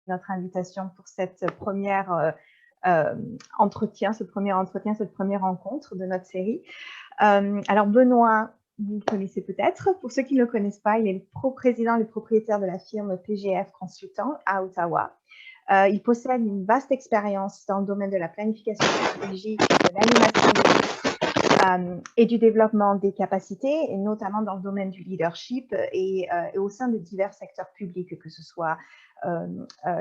notre invitation pour cette première entretien, cette première rencontre de notre série. Alors Benoît, vous le connaissez peut-être. Pour ceux qui ne le connaissent pas, il est le président et propriétaire de la firme PGF Consultant à Ottawa. Il possède une vaste expérience dans le domaine de la planification stratégique, de l'animation et du développement des capacités, et notamment dans le domaine du leadership et au sein de divers secteurs publics, que ce soit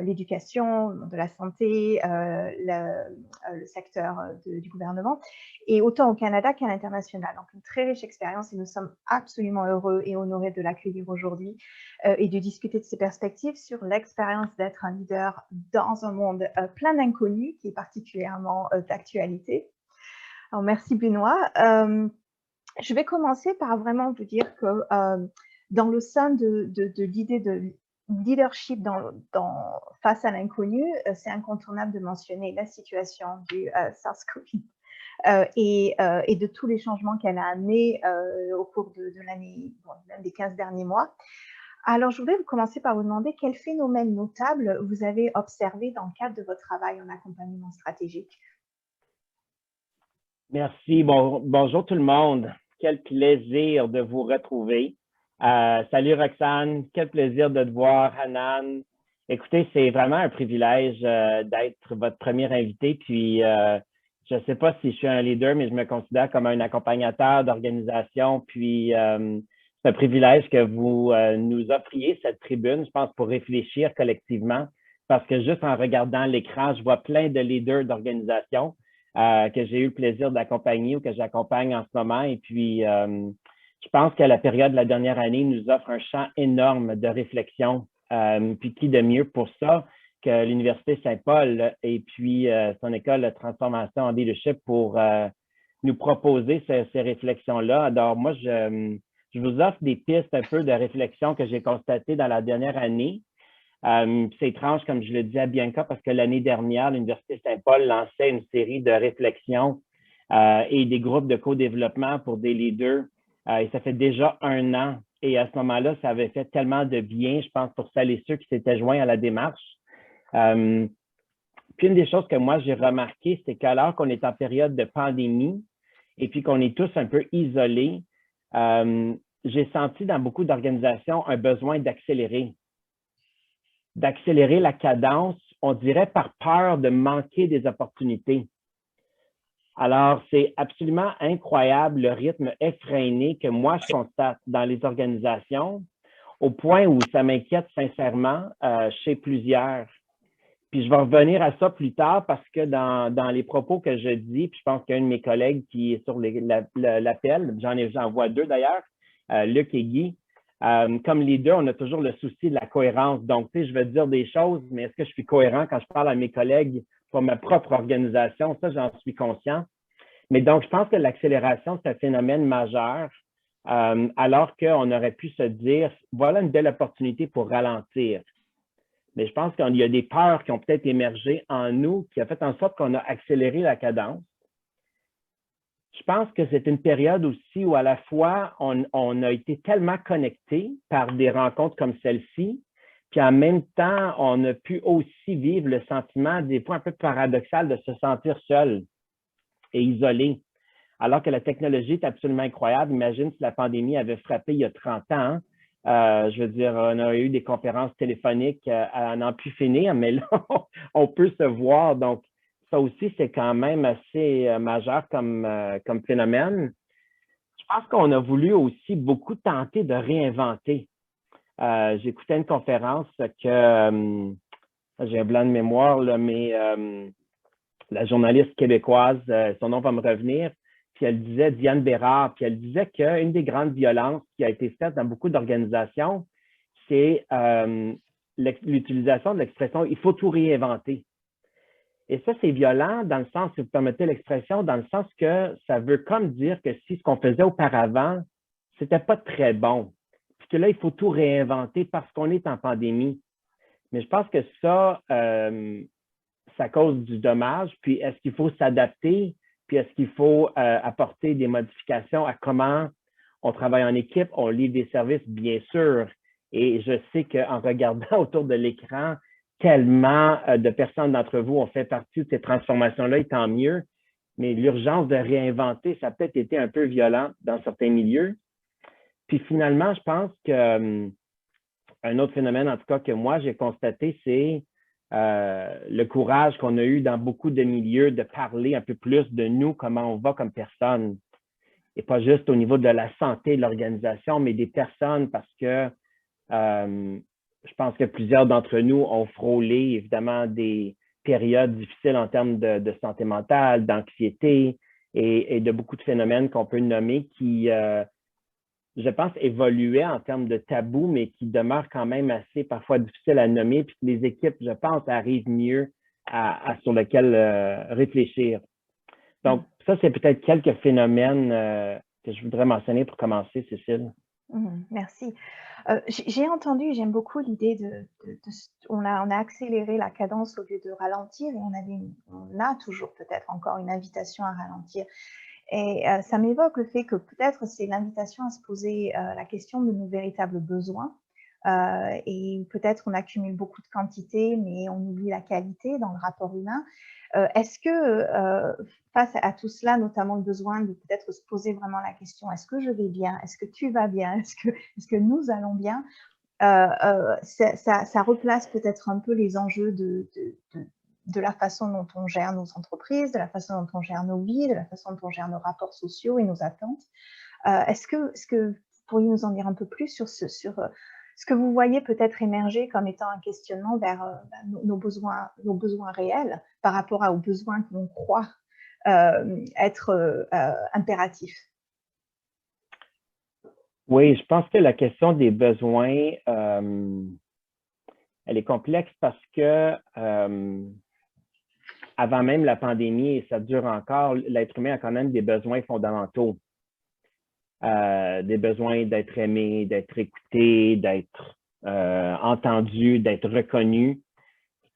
l'éducation, de la santé, le secteur du gouvernement, et autant au Canada qu'à l'international. Donc, une très riche expérience et nous sommes absolument heureux et honorés de l'accueillir aujourd'hui et de discuter de ses perspectives sur l'expérience d'être un leader dans un monde plein d'inconnus qui est particulièrement d'actualité. Alors, merci Benoît. Je vais commencer par vraiment vous dire que dans le sein de l'idée de leadership face à l'inconnu, c'est incontournable de mentionner la situation du SARS-CoV et de tous les changements qu'elle a amenés au cours de l'année, même des 15 derniers mois. Alors, je voudrais commencer par vous demander quels phénomènes notables vous avez observés dans le cadre de votre travail en accompagnement stratégique. Merci. Bonjour tout le monde. Quel plaisir de vous retrouver. Salut Roxane, quel plaisir de te voir, Hanan. Écoutez, c'est vraiment un privilège d'être votre première invité. Puis, je ne sais pas si je suis un leader, mais je me considère comme un accompagnateur d'organisation. Puis, c'est un privilège que vous nous offriez cette tribune, je pense, pour réfléchir collectivement. Parce que juste en regardant l'écran, je vois plein de leaders d'organisation que j'ai eu le plaisir d'accompagner ou que j'accompagne en ce moment. Et puis, je pense que la période de la dernière année nous offre un champ énorme de réflexion. Puis qui de mieux pour ça que l'Université Saint-Paul et puis son école de transformation en leadership pour nous proposer ces réflexions-là. Alors, moi, je vous offre des pistes un peu de réflexion que j'ai constatées dans la dernière année. C'est étrange, comme je le dis à Bianca, parce que l'année dernière, l'Université Saint-Paul lançait une série de réflexions et des groupes de co-développement pour des leaders. Et ça fait déjà 1 an. Et à ce moment-là, ça avait fait tellement de bien, je pense, pour celles et ceux qui s'étaient joints à la démarche. Puis une des choses que moi, j'ai remarqué, c'est qu'alors qu'on est en période de pandémie et puis qu'on est tous un peu isolés, j'ai senti dans beaucoup d'organisations un besoin d'accélérer la cadence, on dirait par peur de manquer des opportunités. Alors, c'est absolument incroyable le rythme effréné que moi, je constate dans les organisations, au point où ça m'inquiète sincèrement chez plusieurs. Puis je vais revenir à ça plus tard parce que dans les propos que je dis, puis je pense qu'il y a un de mes collègues qui est sur l'appel, j'en vois 2 d'ailleurs, Luc et Guy. Comme leader, on a toujours le souci de la cohérence. Donc, tu sais, je vais dire des choses, mais est-ce que je suis cohérent quand je parle à mes collègues pour ma propre organisation? Ça, j'en suis conscient. Mais donc, je pense que l'accélération, c'est un phénomène majeur, alors qu'on aurait pu se dire, voilà une belle opportunité pour ralentir. Mais je pense qu'il y a des peurs qui ont peut-être émergé en nous, qui a fait en sorte qu'on a accéléré la cadence. Je pense que c'est une période aussi où à la fois, on a été tellement connectés par des rencontres comme celle-ci, puis en même temps, on a pu aussi vivre le sentiment, des fois un peu paradoxal, de se sentir seul et isolé. Alors que la technologie est absolument incroyable. Imagine si la pandémie avait frappé il y a 30 ans. Je veux dire, on a eu des conférences téléphoniques à n'en plus finir, mais là, on peut se voir. Donc, ça aussi, c'est quand même assez majeur comme phénomène. Je pense qu'on a voulu aussi beaucoup tenter de réinventer. J'écoutais une conférence que, j'ai un blanc de mémoire, là, mais la journaliste québécoise, son nom va me revenir, puis elle disait, Diane Bérard, puis elle disait qu'une des grandes violences qui a été faite dans beaucoup d'organisations, c'est l'utilisation de l'expression « il faut tout réinventer ». Et ça, c'est violent dans le sens, si vous permettez l'expression, dans le sens que ça veut comme dire que si ce qu'on faisait auparavant, c'était pas très bon, puis que là, il faut tout réinventer parce qu'on est en pandémie. Mais je pense que ça cause du dommage, puis est-ce qu'il faut s'adapter, puis est-ce qu'il faut apporter des modifications à comment on travaille en équipe, on livre des services, bien sûr. Et je sais qu'en regardant autour de l'écran, tellement de personnes d'entre vous ont fait partie de ces transformations-là, et tant mieux. Mais l'urgence de réinventer, ça a peut-être été un peu violent dans certains milieux. Puis finalement, je pense que un autre phénomène, en tout cas, que moi, j'ai constaté, c'est le courage qu'on a eu dans beaucoup de milieux de parler un peu plus de nous, comment on va comme personne. Et pas juste au niveau de la santé de l'organisation, mais des personnes, parce que je pense que plusieurs d'entre nous ont frôlé, évidemment, des périodes difficiles en termes de santé mentale, d'anxiété et de beaucoup de phénomènes qu'on peut nommer qui, je pense, évoluaient en termes de tabous, mais qui demeurent quand même assez parfois difficiles à nommer, puis que les équipes, je pense, arrivent mieux sur lesquels réfléchir. Donc, ça, c'est peut-être quelques phénomènes que je voudrais mentionner pour commencer, Cécile. Merci. J'ai entendu, j'aime beaucoup l'idée on a accéléré la cadence au lieu de ralentir, et on a toujours peut-être encore une invitation à ralentir. Et ça m'évoque le fait que peut-être c'est l'invitation à se poser la question de nos véritables besoins. Et peut-être on accumule beaucoup de quantité, mais on oublie la qualité dans le rapport humain. Est-ce que face à tout cela, notamment le besoin de peut-être se poser vraiment la question, est-ce que je vais bien? Est-ce que tu vas bien? Est-ce que nous allons bien? Ça replace peut-être un peu les enjeux de la façon dont on gère nos entreprises, de la façon dont on gère nos vies, de la façon dont on gère nos rapports sociaux et nos attentes. Est-ce que vous pourriez nous en dire un peu plus sur ce que vous voyez peut-être émerger comme étant un questionnement vers nos besoins réels par rapport aux besoins que l'on croit être impératifs? Oui, je pense que la question des besoins, elle est complexe parce que avant même la pandémie, et ça dure encore, l'être humain a quand même des besoins fondamentaux. Des besoins d'être aimé, d'être écouté, d'être entendu, d'être reconnu.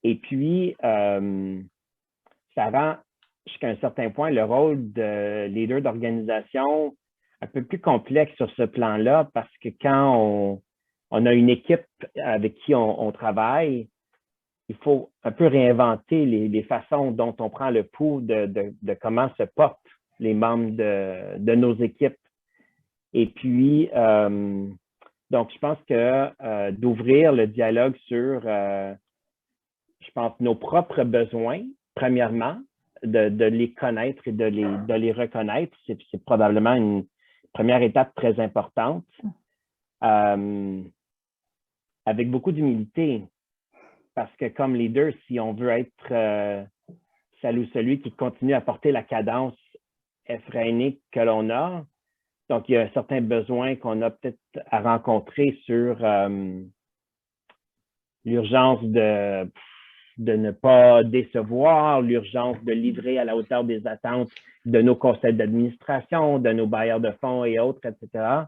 Et puis, ça rend jusqu'à un certain point le rôle de leader d'organisation un peu plus complexe sur ce plan-là, parce que quand on a une équipe avec qui on travaille, il faut un peu réinventer les façons dont on prend le pouls de comment se portent les membres de nos équipes. Et puis, donc, je pense que d'ouvrir le dialogue sur, je pense, nos propres besoins, premièrement, de les connaître et de les reconnaître, c'est probablement une première étape très importante, avec beaucoup d'humilité. Parce que comme leader, si on veut être celui qui continue à porter la cadence effrénée que l'on a, donc il y a un certain besoin qu'on a peut-être à rencontrer sur l'urgence de ne pas décevoir, l'urgence de livrer à la hauteur des attentes de nos conseils d'administration, de nos bailleurs de fonds et autres, etc.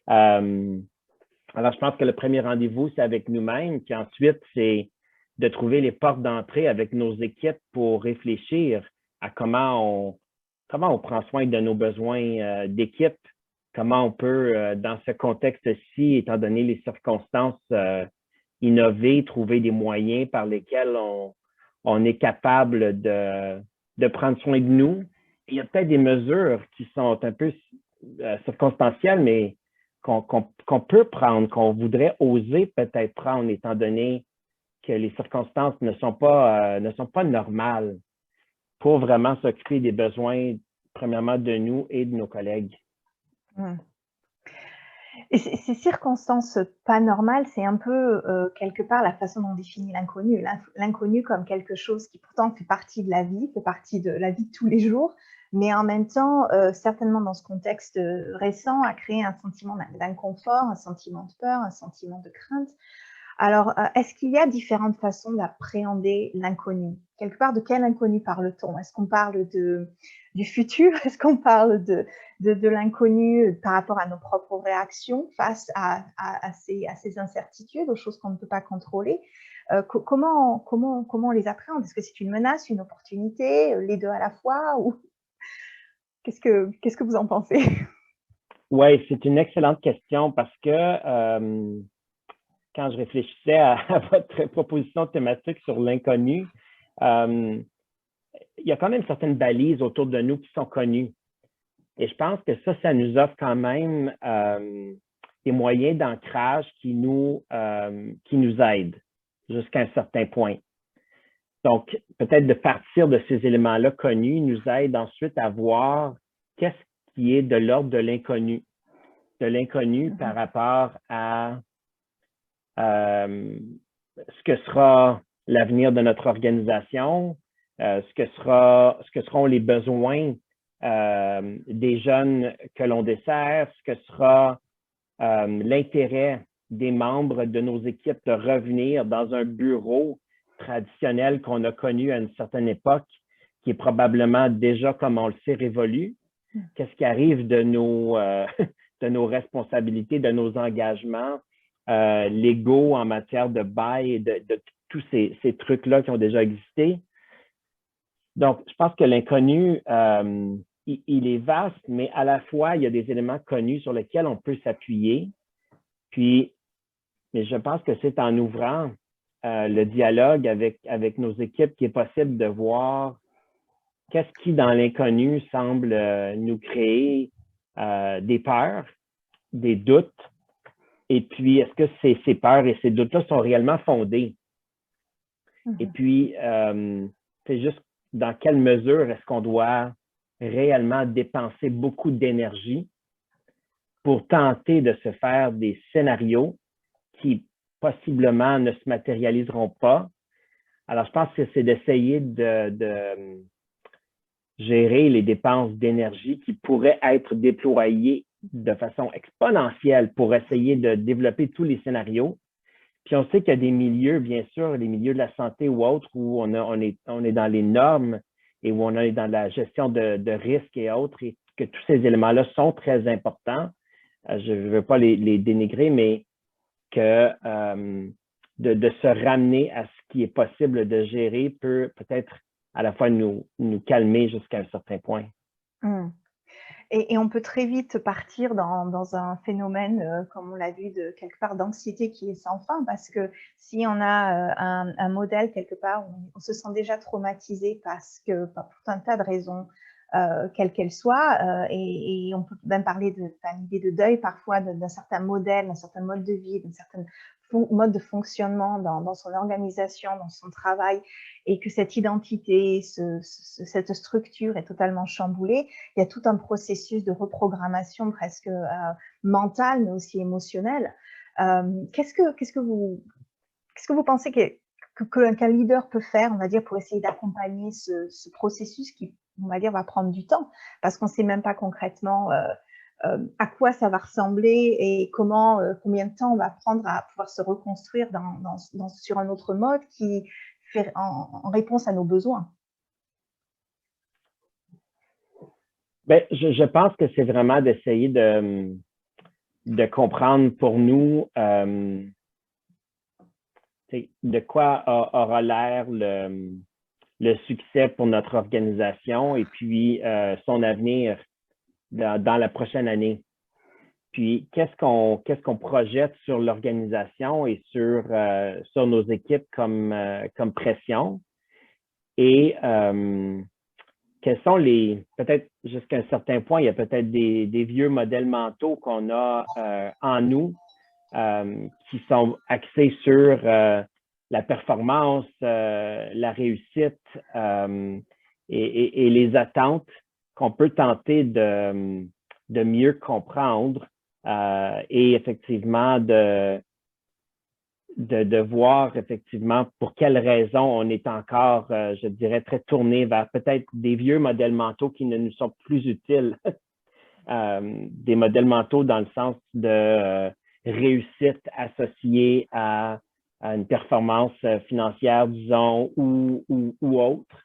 Alors, je pense que le premier rendez-vous, c'est avec nous-mêmes, puis ensuite, c'est de trouver les portes d'entrée avec nos équipes pour réfléchir à comment on prend soin de nos besoins d'équipe, comment on peut, dans ce contexte-ci, étant donné les circonstances, innover, trouver des moyens par lesquels on est capable de prendre soin de nous. Et il y a peut-être des mesures qui sont un peu circonstancielles, mais qu'on peut prendre, qu'on voudrait oser peut-être prendre, étant donné que les circonstances ne sont pas normales pour vraiment s'occuper des besoins, premièrement, de nous et de nos collègues. Et ces circonstances pas normales, c'est un peu quelque part la façon dont on définit l'inconnu. L'inconnu comme quelque chose qui pourtant fait partie de la vie, fait partie de la vie de tous les jours, mais en même temps, certainement dans ce contexte récent, a créé un sentiment d'inconfort, un sentiment de peur, un sentiment de crainte. Alors, est-ce qu'il y a différentes façons d'appréhender l'inconnu? Quelque part, de quel inconnu parle-t-on? Est-ce qu'on parle du futur? Est-ce qu'on parle de l'inconnu par rapport à nos propres réactions face à ces incertitudes, aux choses qu'on ne peut pas contrôler? Comment on les appréhende? Est-ce que c'est une menace, une opportunité, les deux à la fois? Ou qu'est-ce que vous en pensez? Oui, c'est une excellente question parce que quand je réfléchissais à votre proposition thématique sur l'inconnu, il y a quand même certaines balises autour de nous qui sont connues. Et je pense que ça nous offre quand même des moyens d'ancrage qui nous aident jusqu'à un certain point. Donc, peut-être de partir de ces éléments-là connus nous aide ensuite à voir qu'est-ce qui est de l'ordre de l'inconnu. De l'inconnu par rapport à ce que sera l'avenir de notre organisation, ce que seront les besoins des jeunes que l'on dessert, ce que sera l'intérêt des membres de nos équipes de revenir dans un bureau traditionnel qu'on a connu à une certaine époque, qui est probablement déjà, comme on le sait, révolu. Qu'est-ce qui arrive de nos responsabilités, de nos engagements légaux en matière de bail et de tous ces trucs-là qui ont déjà existé. Donc, je pense que l'inconnu, il est vaste, mais à la fois, il y a des éléments connus sur lesquels on peut s'appuyer. Puis, mais je pense que c'est en ouvrant le dialogue avec nos équipes qu'il est possible de voir qu'est-ce qui, dans l'inconnu, semble nous créer des peurs, des doutes, et puis est-ce que ces peurs et ces doutes-là sont réellement fondés? Et puis, c'est juste dans quelle mesure est-ce qu'on doit réellement dépenser beaucoup d'énergie pour tenter de se faire des scénarios qui possiblement ne se matérialiseront pas. Alors, je pense que c'est d'essayer de gérer les dépenses d'énergie qui pourraient être déployées de façon exponentielle pour essayer de développer tous les scénarios. Puis on sait qu'il y a des milieux, bien sûr, les milieux de la santé ou autres, où on est dans les normes et où on est dans la gestion de risques et autres, et que tous ces éléments-là sont très importants. Je ne veux pas les dénigrer, mais que de se ramener à ce qui est possible de gérer peut peut-être à la fois nous calmer jusqu'à un certain point. Et on peut très vite partir dans un phénomène, comme on l'a vu, de quelque part d'anxiété qui est sans fin, parce que si on a un modèle quelque part, on se sent déjà traumatisé parce que pour tout un tas de raisons, quelles qu'elles soient, et on peut même parler l'idée de deuil parfois d'un certain modèle, d'un certain mode de vie, d'un certain mode de fonctionnement dans son organisation, dans son travail, et que cette identité, cette structure est totalement chamboulée. Il y a tout un processus de reprogrammation presque mental, mais aussi émotionnel. Qu'est-ce que vous pensez qu'un leader peut faire, on va dire, pour essayer d'accompagner ce processus qui, on va dire, va prendre du temps, parce qu'on ne sait même pas concrètement à quoi ça va ressembler et combien de temps on va prendre à pouvoir se reconstruire sur un autre mode qui fait en réponse à nos besoins. Bien, je pense que c'est vraiment d'essayer de comprendre pour nous de quoi aura l'air le succès pour notre organisation et puis son avenir dans la prochaine année. Puis, qu'est-ce qu'on projette sur l'organisation et sur nos équipes comme pression? Et quels sont peut-être jusqu'à un certain point, il y a peut-être des vieux modèles mentaux qu'on a en nous qui sont axés sur la performance, la réussite et les attentes qu'on peut tenter de mieux comprendre et effectivement de voir effectivement pour quelles raisons on est encore, je dirais, très tourné vers peut-être des vieux modèles mentaux qui ne nous sont plus utiles. Des modèles mentaux dans le sens de réussite associée à une performance financière, disons, ou autre.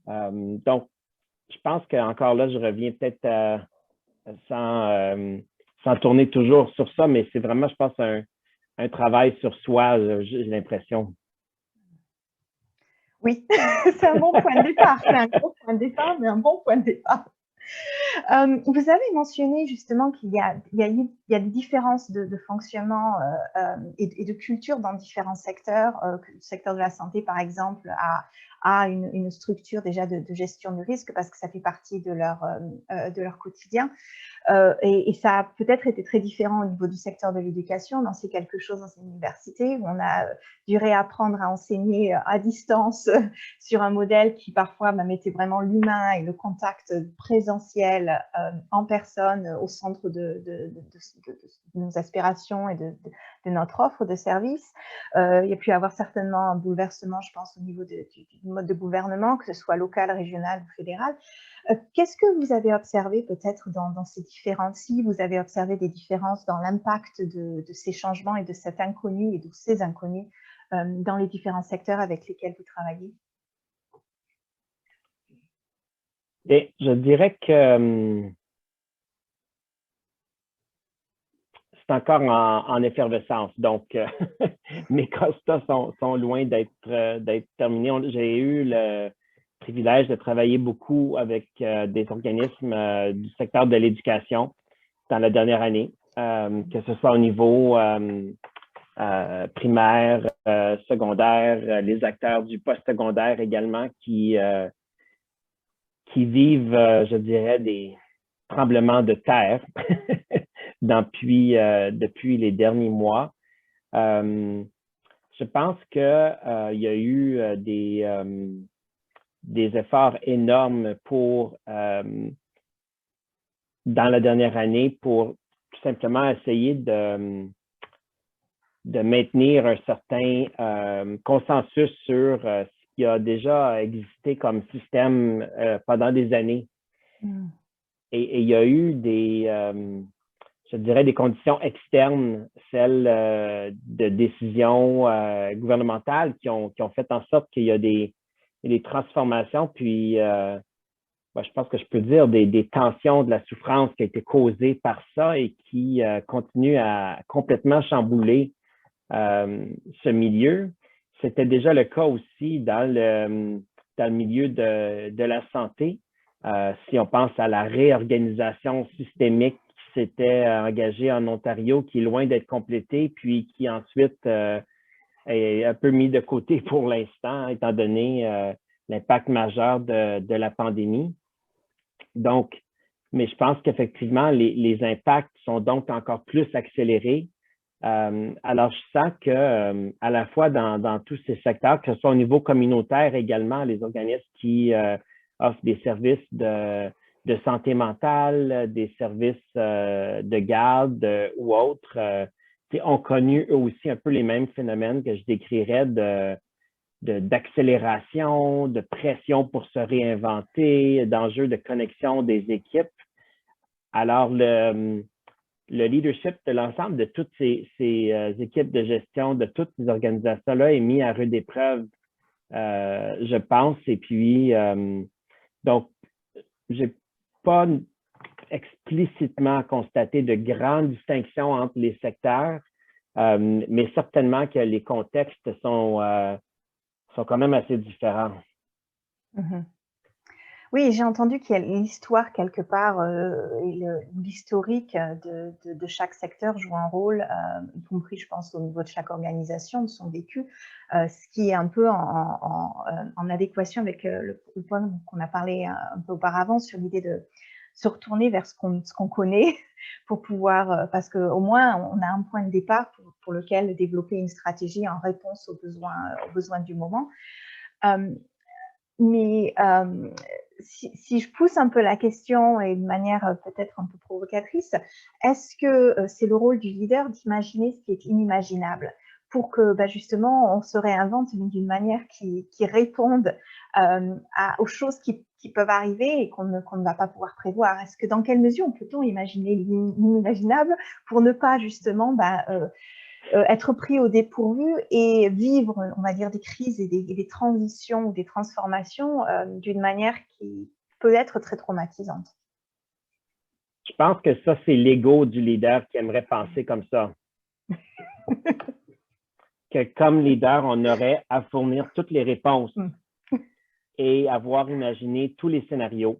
Donc, je pense qu'encore là, je reviens peut-être sans tourner toujours sur ça, mais c'est vraiment, je pense, un travail sur soi, j'ai l'impression. Oui, c'est un bon point de départ. C'est un gros point de départ, mais un bon point de départ. Vous avez mentionné justement qu'il y a des différences de fonctionnement et de culture dans différents secteurs. Le secteur de la santé, par exemple, a une structure déjà de gestion du risque parce que ça fait partie de leur quotidien. Et ça a peut-être été très différent au niveau du secteur de l'éducation. On en sait quelque chose dans une université où on a dû réapprendre à enseigner à distance sur un modèle qui parfois mettait vraiment l'humain et le contact présentiel en personne au centre de nos aspirations et de notre offre de services. Il y a pu y avoir certainement un bouleversement, je pense, au niveau du mode de gouvernement, que ce soit local, régional ou fédéral. Qu'est-ce que vous avez observé peut-être dans ces différences? Si vous avez observé des différences dans l'impact de ces changements et de cet inconnu et de ces inconnus dans les différents secteurs avec lesquels vous travaillez? Et je dirais que c'est encore en effervescence. Donc, mes constats sont loin d'être terminés. J'ai eu le privilège de travailler beaucoup avec des organismes du secteur de l'éducation dans la dernière année, que ce soit au niveau primaire, secondaire, les acteurs du post-secondaire également qui vivent, je dirais, des tremblements de terre depuis les derniers mois. Je pense qu'il y a eu des efforts énormes dans la dernière année pour tout simplement essayer de maintenir un certain consensus sur ce qui a déjà existé comme système pendant des années. Mm. Et il y a eu je dirais, des conditions externes, celles de décisions gouvernementales qui ont fait en sorte qu'il y a des transformations, puis je pense que je peux dire des tensions, de la souffrance qui a été causée par ça et qui continue à complètement chambouler ce milieu. C'était déjà le cas aussi dans le milieu de la santé. Si on pense à la réorganisation systémique qui s'était engagée en Ontario, qui est loin d'être complétée, puis qui ensuite est un peu mis de côté pour l'instant, étant donné l'impact majeur de la pandémie. Donc, mais je pense qu'effectivement, les impacts sont donc encore plus accélérés. Alors, je sens que à la fois dans tous ces secteurs, que ce soit au niveau communautaire également, les organismes qui offrent des services de santé mentale, des services de garde ou autres, ont connu eux aussi un peu les mêmes phénomènes que je décrirais d'accélération, de pression pour se réinventer, d'enjeux de connexion des équipes. Alors, le leadership de l'ensemble de toutes ces équipes de gestion, de toutes ces organisations-là est mis à rude épreuve, je pense. Et puis, donc, je n'ai pas explicitement constaté de grandes distinctions entre les secteurs, mais certainement que les contextes sont quand même assez différents. Mm-hmm. Oui, j'ai entendu qu'il y a l'histoire quelque part et l'historique de chaque secteur joue un rôle, y compris, je pense, au niveau de chaque organisation, de son vécu, ce qui est un peu en adéquation avec le point qu'on a parlé un peu auparavant sur l'idée de se retourner vers ce qu'on connaît pour pouvoir, parce qu'au moins, on a un point de départ pour lequel développer une stratégie en réponse aux besoins du moment. Mais si je pousse un peu la question et de manière peut-être un peu provocatrice, est-ce que c'est le rôle du leader d'imaginer ce qui est inimaginable pour que justement on se réinvente d'une manière qui réponde aux choses qui peuvent arriver et qu'on ne va pas pouvoir prévoir? Est-ce que dans quelle mesure peut-on imaginer l'inimaginable pour ne pas justement être pris au dépourvu et vivre, on va dire, des crises et des transitions ou des transformations d'une manière qui peut être très traumatisante? Je pense que ça, c'est l'ego du leader qui aimerait penser comme ça. Que comme leader, on aurait à fournir toutes les réponses et avoir imaginé tous les scénarios.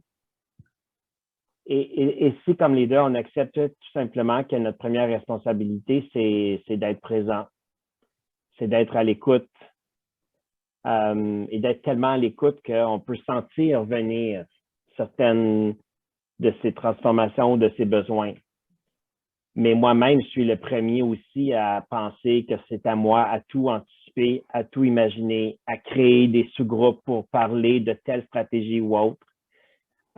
Et si, comme leader, on accepte tout simplement que notre première responsabilité, c'est d'être présent, c'est d'être à l'écoute et d'être tellement à l'écoute qu'on peut sentir venir certaines de ces transformations, de ces besoins. Mais moi-même, je suis le premier aussi à penser que c'est à moi à tout anticiper, à tout imaginer, à créer des sous-groupes pour parler de telle stratégie ou autre.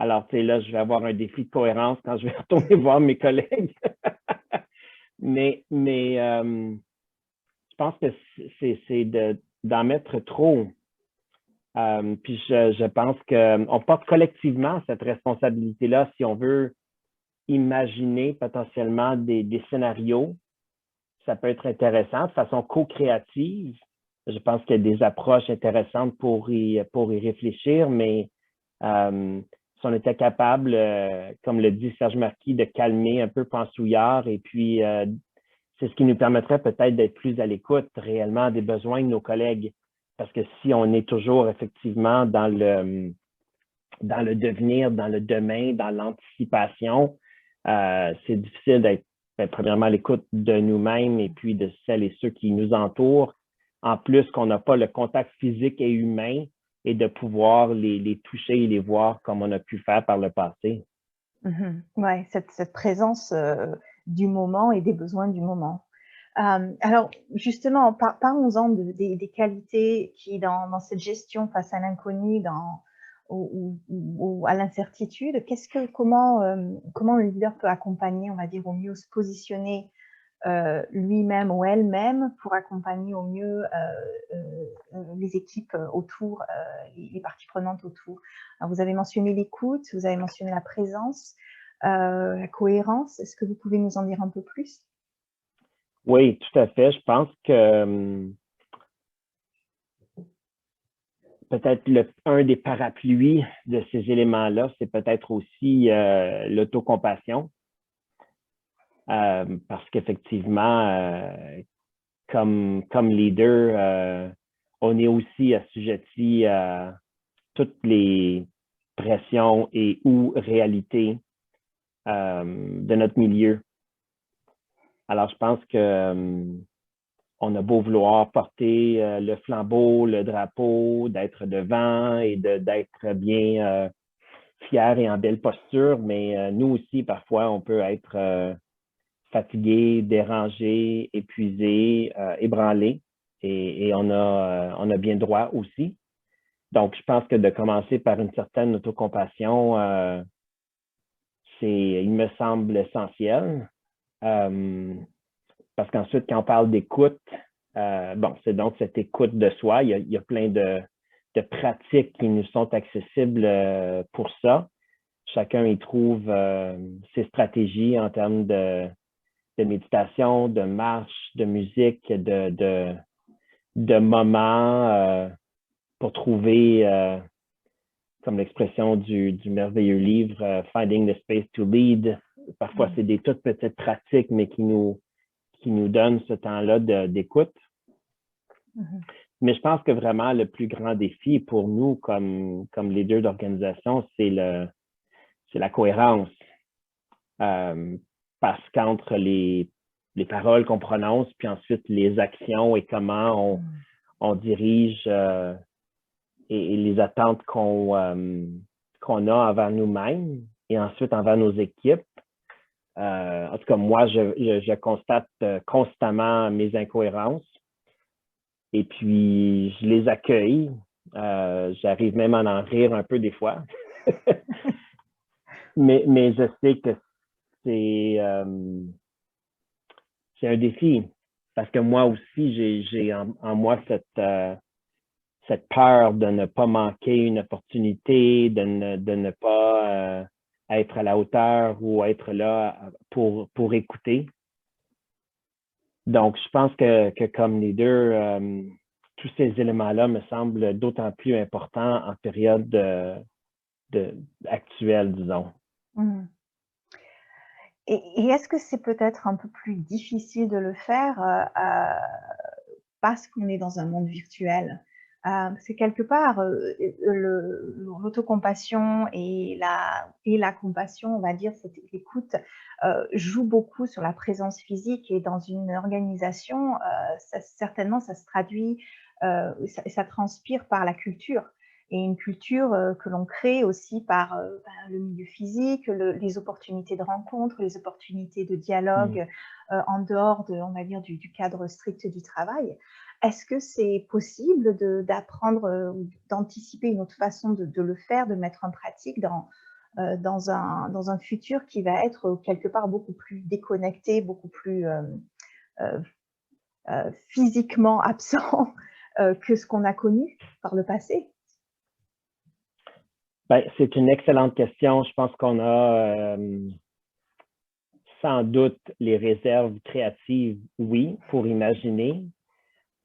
Alors, tu sais, là, je vais avoir un défi de cohérence quand je vais retourner voir mes collègues. mais je pense que c'est d'en mettre trop. Puis je pense qu'on porte collectivement cette responsabilité-là si on veut imaginer potentiellement des scénarios. Ça peut être intéressant de façon co-créative. Je pense qu'il y a des approches intéressantes pour y réfléchir, mais si on était capable, comme le dit Serge Marquis, de calmer un peu Pansouillard, et puis c'est ce qui nous permettrait peut-être d'être plus à l'écoute réellement des besoins de nos collègues. Parce que si on est toujours effectivement dans le devenir, dans le demain, dans l'anticipation, c'est difficile d'être premièrement à l'écoute de nous-mêmes et puis de celles et ceux qui nous entourent. En plus qu'on n'a pas le contact physique et humain et de pouvoir les toucher et les voir comme on a pu faire par le passé. Ouais, cette présence du moment et des besoins du moment. Alors, justement, parlons-en des qualités qui, dans cette gestion face à l'inconnu, ou à l'incertitude, comment le leader peut accompagner, on va dire, au mieux se positionner lui-même ou elle-même pour accompagner au mieux les équipes autour, les parties prenantes autour. Alors, vous avez mentionné l'écoute, vous avez mentionné la présence, la cohérence. Est-ce que vous pouvez nous en dire un peu plus? Oui, tout à fait. Je pense que peut-être un des parapluies de ces éléments-là, c'est peut-être aussi l'autocompassion. Parce qu'effectivement, comme leader, on est aussi assujetti à toutes les pressions et ou réalités de notre milieu. Alors, je pense que on a beau vouloir porter le flambeau, le drapeau, d'être devant et d'être bien fier et en belle posture, mais nous aussi, parfois, on peut être fatigué, dérangé, épuisé, ébranlé, et on a bien droit aussi. Donc, je pense que de commencer par une certaine autocompassion, il me semble essentiel. Parce qu'ensuite, quand on parle d'écoute, bon, c'est donc cette écoute de soi. Il y a plein de pratiques qui nous sont accessibles pour ça. Chacun y trouve ses stratégies en termes de méditation, de marche, de musique, de moments pour trouver, comme l'expression du merveilleux livre, Finding the Space to Lead. Parfois, c'est des toutes petites pratiques, mais qui nous donnent ce temps-là d'écoute. Mais je pense que vraiment, le plus grand défi pour nous, comme leaders d'organisation, c'est la cohérence. Parce qu'entre les paroles qu'on prononce, puis ensuite les actions et comment on dirige et les attentes qu'on a envers nous-mêmes et ensuite envers nos équipes. En tout cas, moi, je constate constamment mes incohérences et puis je les accueille. J'arrive même à en rire un peu des fois. mais je sais que c'est un défi parce que moi aussi, j'ai en moi cette peur de ne pas manquer une opportunité, de ne pas être à la hauteur ou être là pour écouter. Donc, je pense que comme leader, tous ces éléments-là me semblent d'autant plus importants en période actuelle, disons. Et est-ce que c'est peut-être un peu plus difficile de le faire parce qu'on est dans un monde virtuel? Parce que quelque part, l'autocompassion et la compassion, on va dire, l'écoute, joue beaucoup sur la présence physique, et dans une organisation, certainement, ça se traduit, ça transpire par la culture. Et une culture que l'on crée aussi par le milieu physique, les opportunités de rencontre, les opportunités de dialogue en dehors on va dire, du cadre strict du travail. Est-ce que c'est possible d'apprendre, d'anticiper une autre façon de le faire, de mettre en pratique dans un futur qui va être quelque part beaucoup plus déconnecté, beaucoup plus physiquement absent que ce qu'on a connu par le passé? Ben, c'est une excellente question. Je pense qu'on a sans doute les réserves créatives, oui, pour imaginer.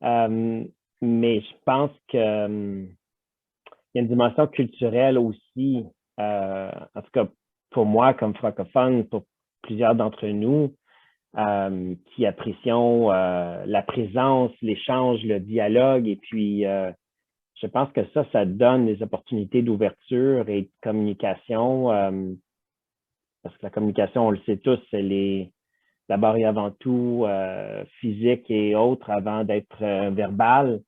Mais je pense qu'il y a une dimension culturelle aussi, en tout cas pour moi comme francophone, pour plusieurs d'entre nous, qui apprécions la présence, l'échange, le dialogue. Et puis, je pense que ça donne des opportunités d'ouverture et de communication. Parce que la communication, on le sait tous, elle est d'abord et avant tout physique et autres avant d'être verbale.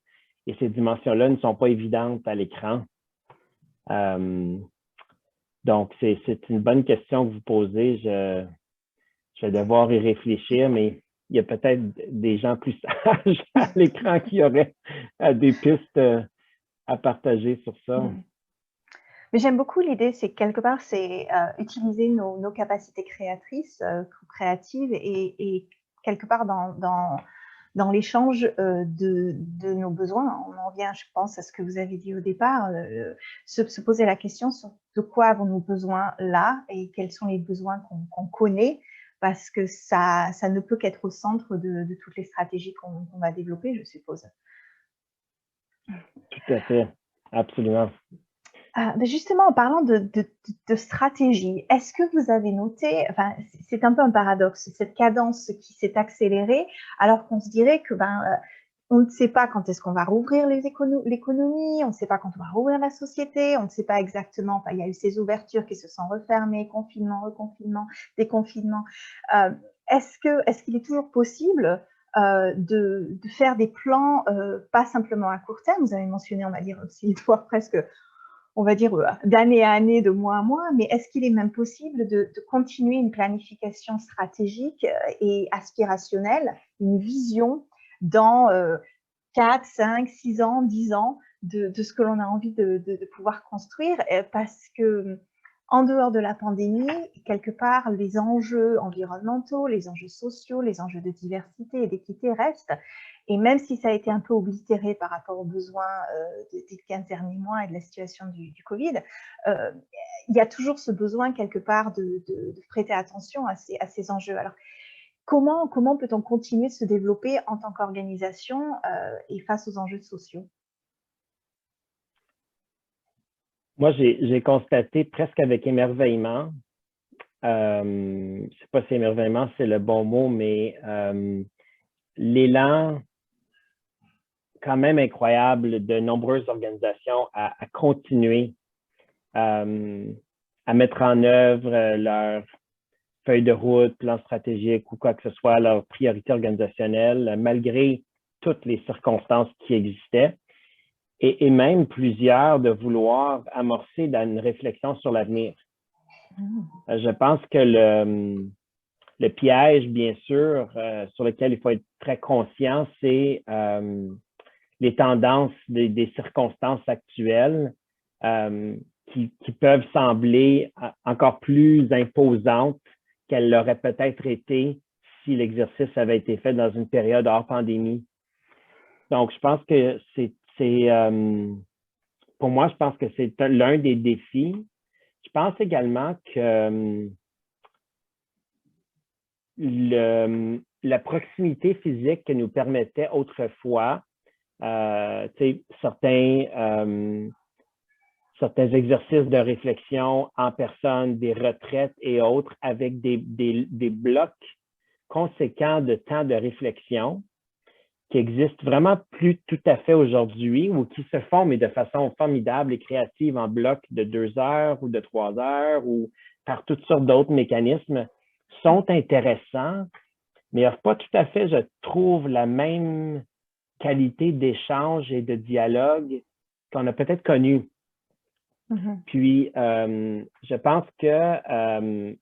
Et ces dimensions-là ne sont pas évidentes à l'écran. Donc, c'est une bonne question que vous posez. Je vais devoir y réfléchir, mais il y a peut-être des gens plus sages à l'écran qui auraient des pistes à partager sur ça. Mais j'aime beaucoup l'idée, c'est quelque part, c'est utiliser nos capacités créatrices, créatives, et quelque part dans l'échange de nos besoins. On en vient, je pense, à ce que vous avez dit au départ, se poser la question sur de quoi avons-nous besoin là, et quels sont les besoins qu'on connaît, parce que ça ne peut qu'être au centre de toutes les stratégies qu'on va développer, je suppose. Tout à fait, absolument. Mais justement, en parlant de stratégie, est-ce que vous avez noté, enfin, c'est un peu un paradoxe, cette cadence qui s'est accélérée, alors qu'on se dirait que on ne sait pas quand est-ce qu'on va rouvrir l'économie, on ne sait pas quand on va rouvrir la société, on ne sait pas exactement, enfin, il y a eu ces ouvertures qui se sont refermées, confinement, reconfinement, déconfinement. Est-ce qu'il est toujours possible de faire des plans, pas simplement à court terme, vous avez mentionné, on va dire aussi, voire presque, on va dire, d'année à année, de mois à mois, mais est-ce qu'il est même possible de continuer une planification stratégique et aspirationnelle, une vision dans 4, 5, 6 ans, 10 ans de ce que l'on a envie de pouvoir construire, parce que en dehors de la pandémie, quelque part, les enjeux environnementaux, les enjeux sociaux, les enjeux de diversité et d'équité restent. Et même si ça a été un peu oblitéré par rapport aux besoins des 15 derniers mois et de la situation du Covid, il y a toujours ce besoin quelque part de prêter attention à ces enjeux. Alors, comment peut-on continuer de se développer en tant qu'organisation et face aux enjeux sociaux? Moi, j'ai constaté presque avec émerveillement, je ne sais pas si émerveillement c'est le bon mot, mais l'élan quand même incroyable de nombreuses organisations à continuer à mettre en œuvre leur feuille de route, plan stratégique ou quoi que ce soit, leur priorité organisationnelle, malgré toutes les circonstances qui existaient. Et même plusieurs de vouloir amorcer une réflexion sur l'avenir. Je pense que le piège, bien sûr, sur lequel il faut être très conscient, c'est les tendances des circonstances actuelles qui peuvent sembler encore plus imposantes qu'elles l'auraient peut-être été si l'exercice avait été fait dans une période hors pandémie. Donc, je pense que pour moi, je pense que c'est l'un des défis. Je pense également que la proximité physique que nous permettait autrefois, certains exercices de réflexion en personne, des retraites et autres, avec des blocs conséquents de temps de réflexion, qui existent vraiment plus tout à fait aujourd'hui ou qui se font, mais de façon formidable et créative en bloc de 2 heures ou de 3 heures ou par toutes sortes d'autres mécanismes, sont intéressants, mais n'offrent pas tout à fait, je trouve, la même qualité d'échange et de dialogue qu'on a peut-être connu. Puis, je pense que,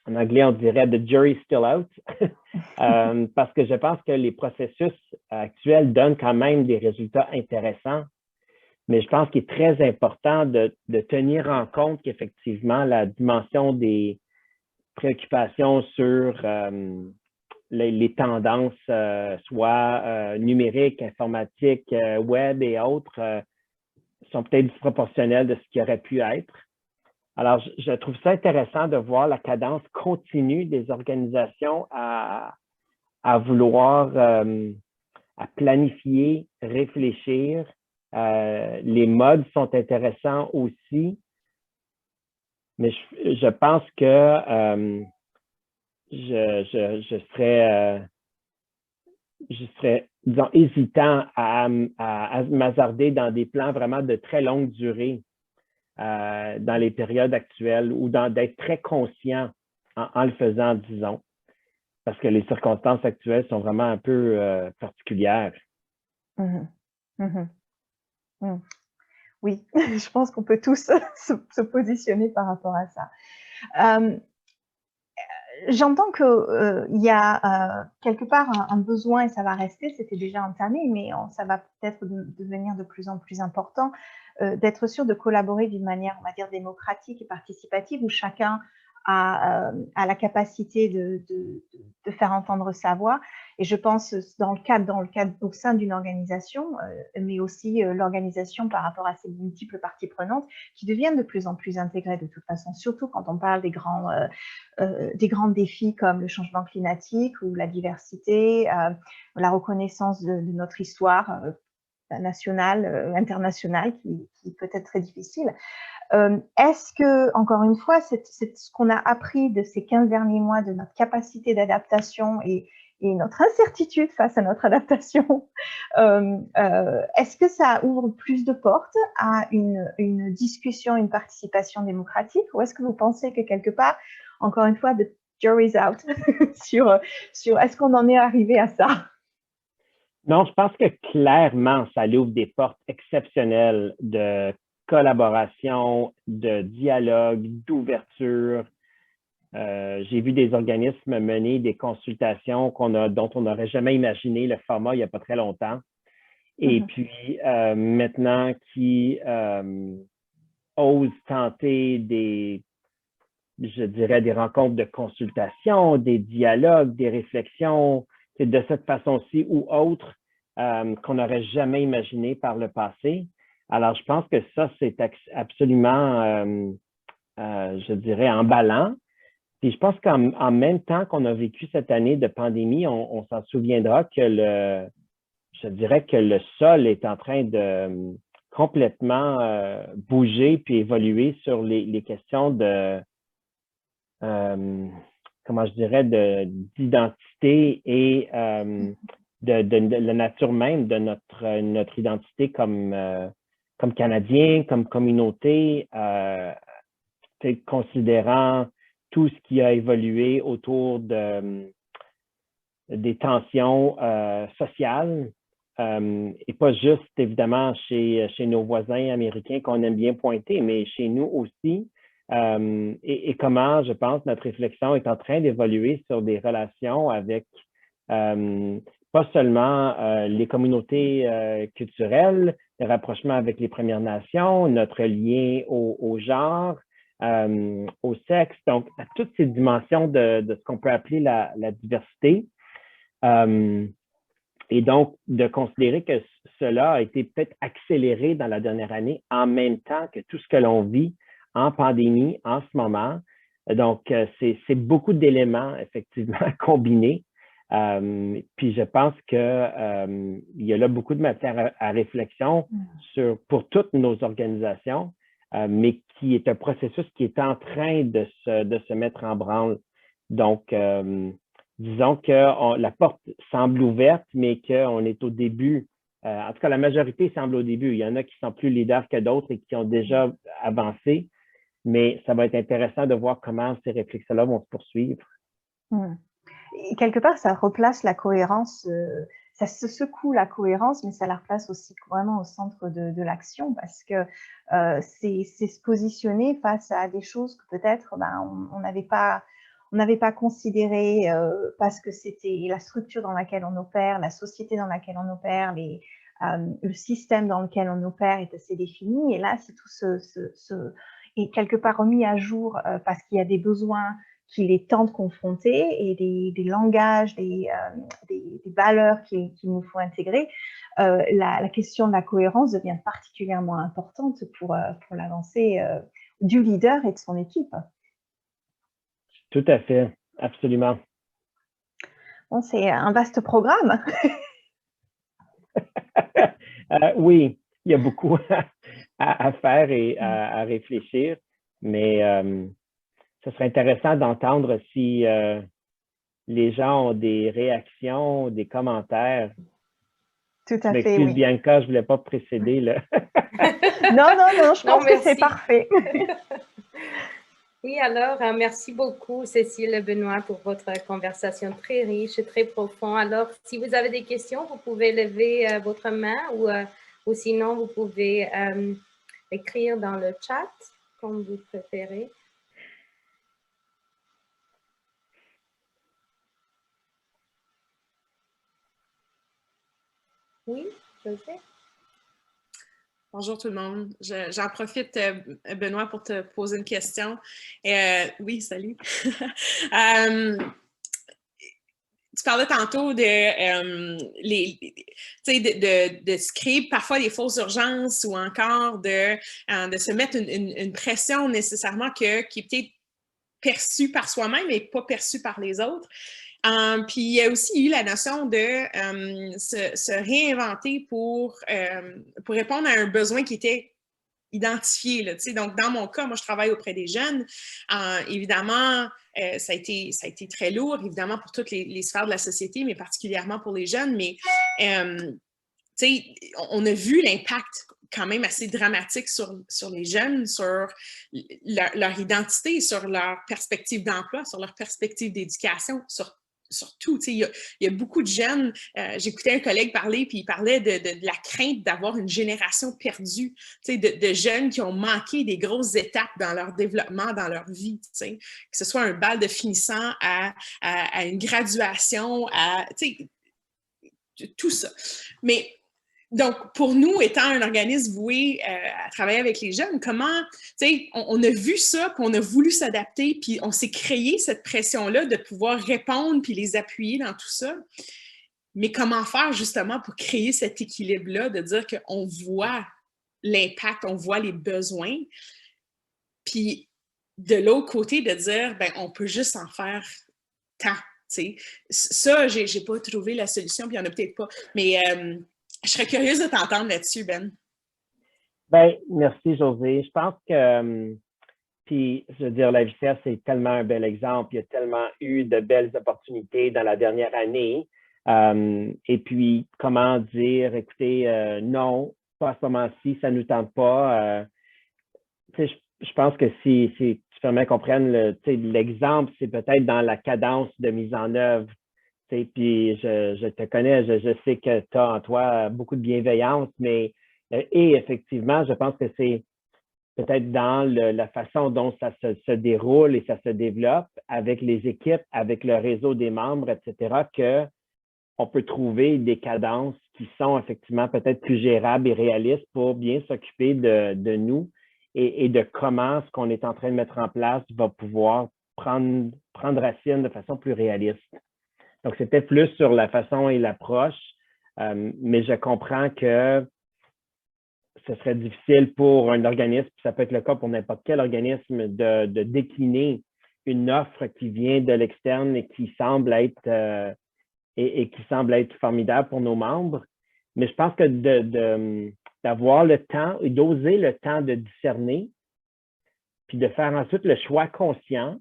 en anglais, on dirait « the jury's still out », parce que je pense que les processus actuels donnent quand même des résultats intéressants, mais je pense qu'il est très important de tenir en compte qu'effectivement, la dimension des préoccupations sur les tendances, soit numériques, informatiques, web et autres, sont peut-être disproportionnelles de ce qui aurait pu être. Alors, je trouve ça intéressant de voir la cadence continue des organisations à vouloir à planifier, réfléchir. Les modes sont intéressants aussi, mais je pense que je serais, disons, hésitant à m'hasarder dans des plans vraiment de très longue durée dans les périodes actuelles ou d'être très conscient en le faisant, disons, parce que les circonstances actuelles sont vraiment un peu particulières. Oui, je pense qu'on peut tous se positionner par rapport à ça. J'entends qu'il y a quelque part un besoin, et ça va rester, c'était déjà entamé, mais ça va peut-être devenir de plus en plus important, d'être sûr de collaborer d'une manière, on va dire, démocratique et participative, où chacun a la capacité de faire entendre sa voix. Et je pense dans le cadre au sein d'une organisation, mais aussi l'organisation par rapport à ces multiples parties prenantes qui deviennent de plus en plus intégrées de toute façon, surtout quand on parle des grands défis comme le changement climatique ou la diversité, la reconnaissance de notre histoire nationale, internationale, qui peut être très difficile. Est-ce que, encore une fois, c'est ce qu'on a appris de ces 15 derniers mois, de notre capacité d'adaptation et notre incertitude face à notre adaptation, est-ce que ça ouvre plus de portes à une discussion, une participation démocratique, ou est-ce que vous pensez que quelque part, encore une fois, the jury's out sur est-ce qu'on en est arrivé à ça? Non, je pense que clairement, ça ouvre des portes exceptionnelles de collaboration, de dialogue, d'ouverture. J'ai vu des organismes mener des consultations dont on n'aurait jamais imaginé le format il n'y a pas très longtemps. Et puis, maintenant, qui osent tenter je dirais, des rencontres de consultation, des dialogues, des réflexions, de cette façon-ci ou autre qu'on n'aurait jamais imaginé par le passé. Alors, je pense que ça, c'est absolument, je dirais, emballant. Puis je pense qu'en même temps qu'on a vécu cette année de pandémie, on s'en souviendra que je dirais que le sol est en train de complètement bouger puis évoluer sur les questions comment je dirais, d'identité et de la nature même de notre identité comme Canadien, comme communauté, considérant tout ce qui a évolué autour des tensions sociales et pas juste, évidemment, chez nos voisins américains qu'on aime bien pointer, mais chez nous aussi. Et comment, je pense, notre réflexion est en train d'évoluer sur des relations avec pas seulement les communautés culturelles, le rapprochement avec les Premières Nations, notre lien au genre, au sexe, donc à toutes ces dimensions de ce qu'on peut appeler la diversité. Et donc, de considérer que cela a été peut-être accéléré dans la dernière année en même temps que tout ce que l'on vit en pandémie en ce moment. Donc, c'est beaucoup d'éléments, effectivement, combinés. Puis, je pense qu'il y a là beaucoup de matière à réflexion pour toutes nos organisations, mais qui est un processus qui est en train de se mettre en branle. Donc, disons que la porte semble ouverte, mais qu'on est au début. En tout cas, la majorité semble au début. Il y en a qui sont plus leaders que d'autres et qui ont déjà avancé, mais ça va être intéressant de voir comment ces réflexions-là vont se poursuivre. Et quelque part, ça replace la cohérence, ça se secoue la cohérence, mais ça la replace aussi vraiment au centre de l'action, parce que c'est se positionner face à des choses que peut-être on n'avait pas considéré parce que c'était la structure dans laquelle on opère, la société dans laquelle on opère, le système dans lequel on opère est assez défini. Et là, c'est tout est quelque part remis à jour parce qu'il y a des besoins qu'il est temps de confronter et des langages, des valeurs qu'il nous faut intégrer. La question de la cohérence devient particulièrement importante pour l'avancée du leader et de son équipe. Tout à fait, absolument. Bon, c'est un vaste programme. Oui, il y a beaucoup à faire et à réfléchir, mais ce serait intéressant d'entendre si les gens ont des réactions, des commentaires. Tout à fait, m'excuse, oui. Bianca, je ne voulais pas précéder. Là. Non, je pense que c'est parfait. Oui, alors, merci beaucoup, Cécile et Benoît, pour votre conversation très riche et très profonde. Alors, si vous avez des questions, vous pouvez lever votre main ou sinon, vous pouvez écrire dans le chat, comme vous préférez. Oui, José? Bonjour tout le monde. J'en profite, Benoît, pour te poser une question. Oui, salut. Tu parlais tantôt de se créer parfois des fausses urgences ou encore de se mettre une pression nécessairement qui est peut-être perçue par soi-même et pas perçue par les autres. Puis il y a aussi eu la notion de se réinventer pour répondre à un besoin qui était identifié. Là, donc, dans mon cas, moi, je travaille auprès des jeunes. Évidemment, ça a été très lourd, évidemment, pour toutes les sphères de la société, mais particulièrement pour les jeunes. Mais, on a vu l'impact quand même assez dramatique sur les jeunes, sur leur identité, sur leur perspective d'emploi, sur leur perspective d'éducation, sur tout. Il y a beaucoup de jeunes. J'écoutais un collègue parler, puis il parlait de la crainte d'avoir une génération perdue, de jeunes qui ont manqué des grosses étapes dans leur développement, dans leur vie, que ce soit un bal de finissant à une graduation, tout ça. Mais donc, pour nous, étant un organisme voué à travailler avec les jeunes, comment, on a vu ça, puis on a voulu s'adapter, puis on s'est créé cette pression-là de pouvoir répondre puis les appuyer dans tout ça. Mais comment faire justement pour créer cet équilibre-là, de dire qu'on voit l'impact, on voit les besoins, puis de l'autre côté, de dire, ben on peut juste en faire tant, Ça, j'ai pas trouvé la solution, puis il n'y en a peut-être pas, mais... je serais curieuse de t'entendre là-dessus, Ben. Ben, merci, José. Je pense que, puis, je veux dire, la VCF, c'est tellement un bel exemple. Il y a tellement eu de belles opportunités dans la dernière année. Et puis, comment dire, écoutez, non, pas à ce moment-ci, ça ne nous tente pas. Je pense que si tu permets qu'on prenne l'exemple, c'est peut-être dans la cadence de mise en œuvre. Puis je te connais, je sais que tu as en toi beaucoup de bienveillance, mais et effectivement, je pense que c'est peut-être dans la façon dont ça se déroule et ça se développe avec les équipes, avec le réseau des membres, etc., qu'on peut trouver des cadences qui sont effectivement peut-être plus gérables et réalistes pour bien s'occuper de nous et de comment ce qu'on est en train de mettre en place va pouvoir prendre racine de façon plus réaliste. Donc, c'était plus sur la façon et l'approche, mais je comprends que ce serait difficile pour un organisme, puis ça peut être le cas pour n'importe quel organisme, de décliner une offre qui vient de l'externe et qui semble être formidable pour nos membres. Mais je pense que d'avoir le temps et d'oser le temps de discerner, puis de faire ensuite le choix conscient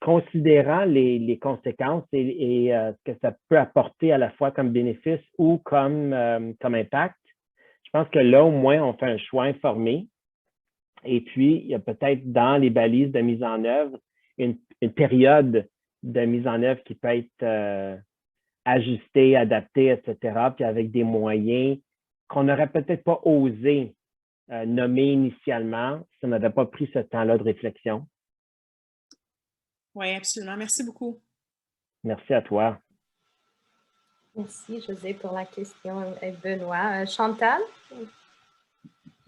considérant les conséquences et ce que ça peut apporter à la fois comme bénéfice ou comme impact, je pense que là, au moins, on fait un choix informé. Et puis, il y a peut-être dans les balises de mise en œuvre une période de mise en œuvre qui peut être ajustée, adaptée, etc., puis avec des moyens qu'on n'aurait peut-être pas osé nommer initialement si on n'avait pas pris ce temps-là de réflexion. Oui, absolument. Merci beaucoup. Merci à toi. Merci, José, pour la question et Benoît. Chantal?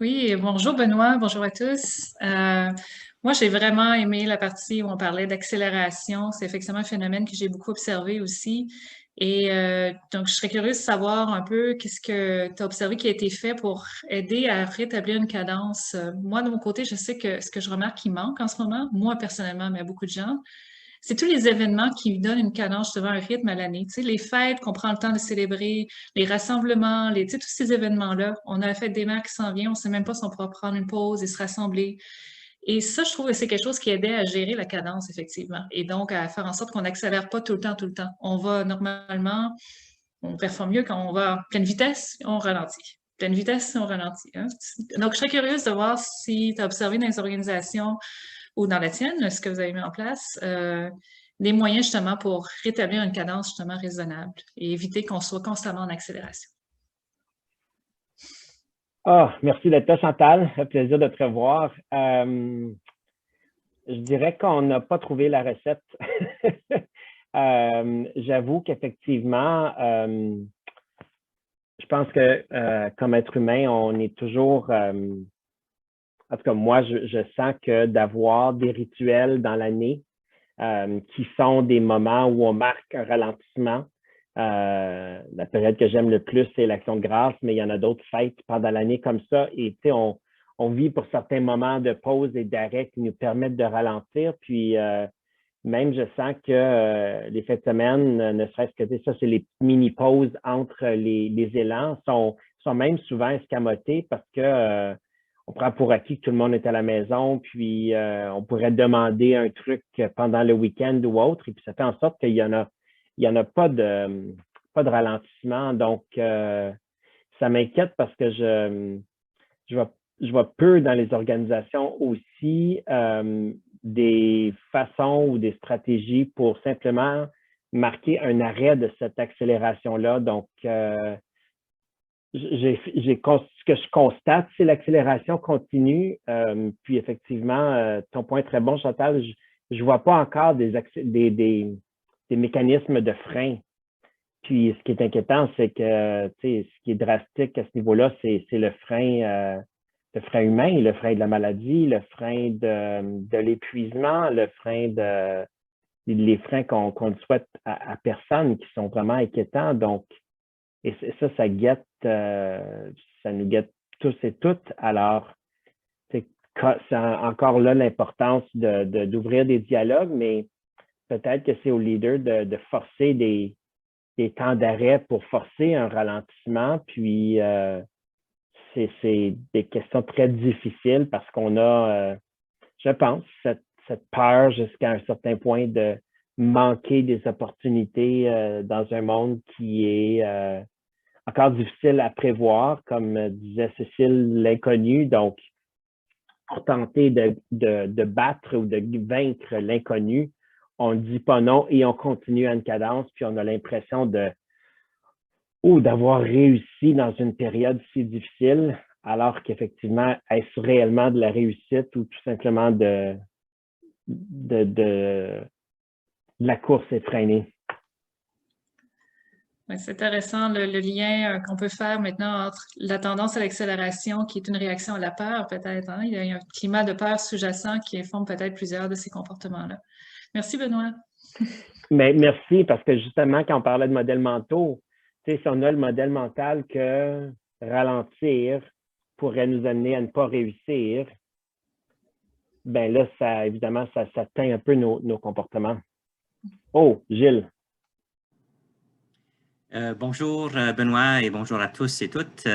Oui, bonjour Benoît, bonjour à tous. Moi, j'ai vraiment aimé la partie où on parlait d'accélération. C'est effectivement un phénomène que j'ai beaucoup observé aussi. Et donc, je serais curieuse de savoir un peu qu'est-ce que tu as observé qui a été fait pour aider à rétablir une cadence. Moi, de mon côté, je sais que ce que je remarque qui manque en ce moment, moi personnellement, mais à beaucoup de gens, c'est tous les événements qui donnent une cadence, justement, un rythme à l'année. Tu sais, les fêtes qu'on prend le temps de célébrer, les rassemblements, tu sais, tous ces événements-là. On a la fête des mères qui s'en vient, on ne sait même pas si on pourra prendre une pause et se rassembler. Et ça, je trouve que c'est quelque chose qui aidait à gérer la cadence, effectivement. Et donc, à faire en sorte qu'on n'accélère pas tout le temps, tout le temps. On va normalement, on performe mieux quand on va à pleine vitesse, on ralentit. Pleine vitesse, on ralentit. Hein? Donc, je serais curieuse de voir si tu as observé dans les organisations ou dans la tienne, ce que vous avez mis en place, des moyens justement pour rétablir une cadence justement raisonnable et éviter qu'on soit constamment en accélération. Merci d'être là, Chantal. Un plaisir de te revoir. Je dirais qu'on n'a pas trouvé la recette. J'avoue qu'effectivement, je pense que comme être humain, on est toujours... en tout cas, moi, je sens que d'avoir des rituels dans l'année qui sont des moments où on marque un ralentissement. La période que j'aime le plus, c'est l'Action de grâce, mais il y en a d'autres fêtes pendant l'année comme ça. Et tu sais, on vit pour certains moments de pause et d'arrêt qui nous permettent de ralentir. Puis même, je sens que les fêtes de semaine, ne serait-ce que ça, c'est les mini-pauses entre les élans, sont même souvent escamotées parce que on prend pour acquis que tout le monde est à la maison, puis on pourrait demander un truc pendant le week-end ou autre, et puis ça fait en sorte qu'il y en a pas de ralentissement. Donc, ça m'inquiète parce que je vois peu dans les organisations aussi des façons ou des stratégies pour simplement marquer un arrêt de cette accélération-là. Donc, ce que je constate, c'est l'accélération continue. Puis effectivement, ton point est très bon, Chantal. Je ne vois pas encore des mécanismes de frein. Puis ce qui est inquiétant, c'est que ce qui est drastique à ce niveau-là, c'est le frein humain, le frein de la maladie, le frein de l'épuisement, les freins qu'on ne souhaite à personne, qui sont vraiment inquiétants. Donc, et ça guette, ça nous guette tous et toutes. Alors, c'est encore là l'importance d'ouvrir des dialogues, mais peut-être que c'est aux leaders de forcer des temps d'arrêt pour forcer un ralentissement. Puis, c'est des questions très difficiles parce qu'on a, je pense, cette peur jusqu'à un certain point de manquer des opportunités dans un monde qui est encore difficile à prévoir, comme disait Cécile, l'inconnu. Donc, pour tenter de battre ou de vaincre l'inconnu, on ne dit pas non et on continue à une cadence, puis on a l'impression d'avoir réussi dans une période si difficile, alors qu'effectivement, est-ce réellement de la réussite ou tout simplement de la course effrénée? C'est intéressant le lien qu'on peut faire maintenant entre la tendance à l'accélération, qui est une réaction à la peur, peut-être. Hein? Il y a un climat de peur sous-jacent qui informe peut-être plusieurs de ces comportements-là. Merci, Benoît. Mais merci, parce que justement, quand on parlait de modèles mentaux, si on a le modèle mental que ralentir pourrait nous amener à ne pas réussir, ben là, évidemment, ça teint un peu nos comportements. Oh, Gilles. Bonjour Benoît et bonjour à tous et toutes.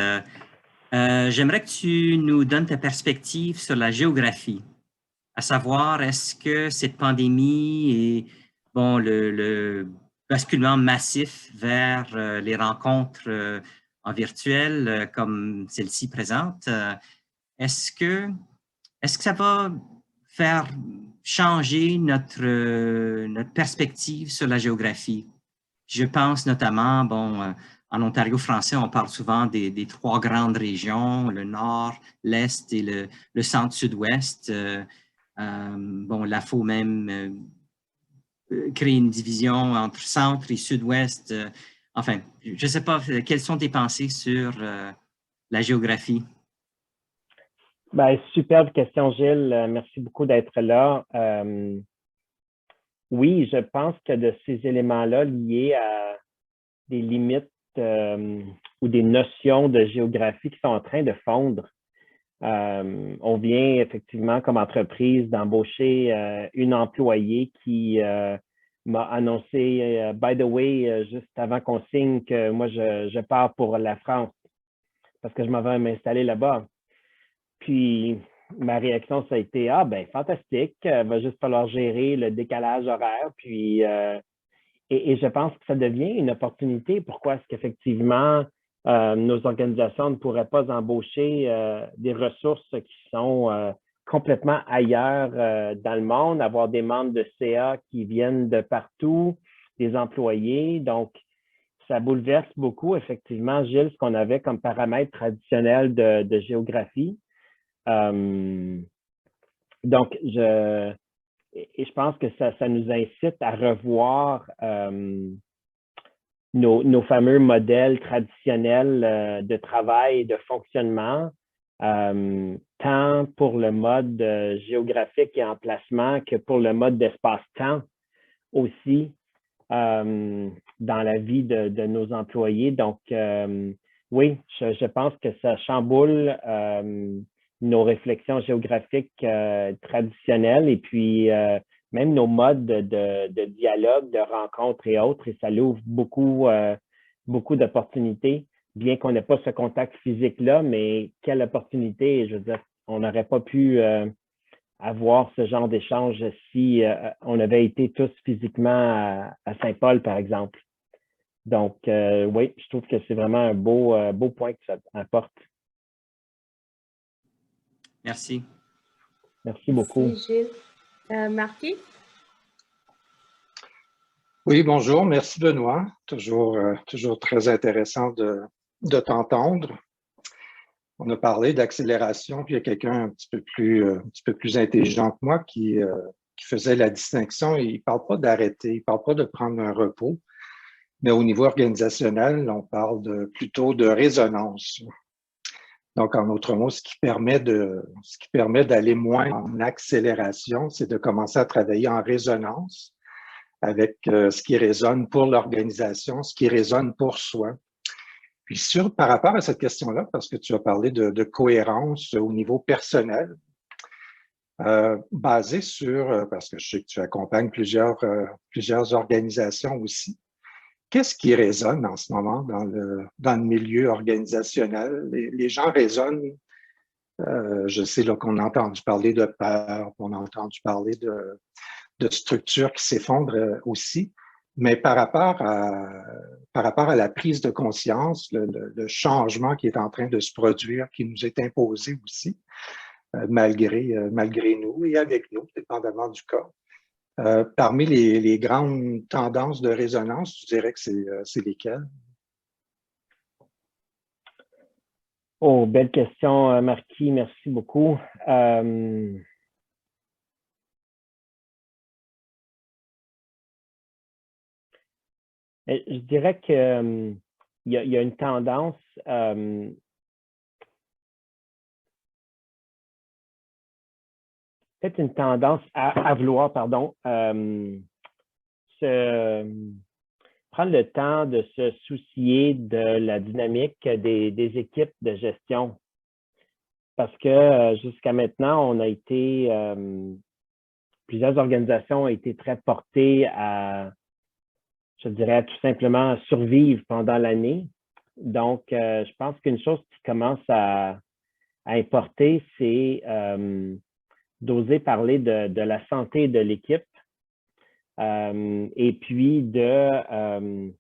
J'aimerais que tu nous donnes ta perspective sur la géographie. à savoir, est-ce que cette pandémie et bon, le basculement massif vers les rencontres en virtuel comme celle-ci présente, est-ce que ça va faire changer notre perspective sur la géographie? Je pense notamment, bon, en Ontario français, on parle souvent des trois grandes régions, le nord, l'est et le centre-sud-ouest. Bon, là, il faut même créer une division entre centre et sud-ouest. Enfin, je ne sais pas, quelles sont tes pensées sur la géographie? Ben, superbe question, Gilles. Merci beaucoup d'être là. Oui, je pense que de ces éléments-là liés à des limites ou des notions de géographie qui sont en train de fondre. On vient effectivement comme entreprise d'embaucher une employée qui m'a annoncé, by the way, juste avant qu'on signe que moi, je pars pour la France parce que je m'en vais m'installer là-bas. Puis, ma réaction, ça a été, ah ben fantastique, il va juste falloir gérer le décalage horaire. Puis, et je pense que ça devient une opportunité. Pourquoi est-ce qu'effectivement, nos organisations ne pourraient pas embaucher des ressources qui sont complètement ailleurs dans le monde, avoir des membres de CA qui viennent de partout, des employés. Donc, ça bouleverse beaucoup, effectivement, Gilles, ce qu'on avait comme paramètre traditionnel de géographie. Donc, je pense que ça nous incite à revoir nos fameux modèles traditionnels de travail et de fonctionnement, tant pour le mode géographique et emplacement que pour le mode d'espace-temps aussi dans la vie de nos employés. Donc, oui, je pense que ça chamboule nos réflexions géographiques traditionnelles et puis même nos modes de dialogue, de rencontres et autres, et ça l'ouvre beaucoup d'opportunités, bien qu'on n'ait pas ce contact physique-là, mais quelle opportunité, je veux dire, on n'aurait pas pu avoir ce genre d'échange si on avait été tous physiquement à Saint-Paul, par exemple. Donc, oui, je trouve que c'est vraiment un beau point que ça apporte. Merci. Merci beaucoup. Merci, Gilles. Marty? Oui, bonjour. Merci, Benoît. Toujours très intéressant de t'entendre. On a parlé d'accélération, puis il y a quelqu'un un petit peu plus intelligent que moi qui faisait la distinction. Il ne parle pas d'arrêter, il ne parle pas de prendre un repos, mais au niveau organisationnel, on parle plutôt de résonance. Donc, en d'autres mots, ce qui permet d'aller moins en accélération, c'est de commencer à travailler en résonance avec ce qui résonne pour l'organisation, ce qui résonne pour soi. Puis par rapport à cette question-là, parce que tu as parlé de cohérence au niveau personnel, basé sur, parce que je sais que tu accompagnes plusieurs organisations aussi, qu'est-ce qui résonne en ce moment dans le milieu organisationnel? Les gens résonnent, je sais qu'on a entendu parler de peur, on a entendu parler de structures qui s'effondrent aussi, mais par rapport à la prise de conscience, le changement qui est en train de se produire, qui nous est imposé aussi, malgré nous et avec nous, dépendamment du cas. Parmi les grandes tendances de résonance, je dirais que c'est lesquelles? Oh, belle question, Marquis. Merci beaucoup. Je dirais que il y a une tendance peut-être une tendance à vouloir, pardon, prendre le temps de se soucier de la dynamique des équipes de gestion. Parce que jusqu'à maintenant, on a été, plusieurs organisations ont été très portées à, je dirais, tout simplement survivre pendant l'année. Donc, je pense qu'une chose qui commence à importer, c'est d'oser parler de la santé de l'équipe et puis de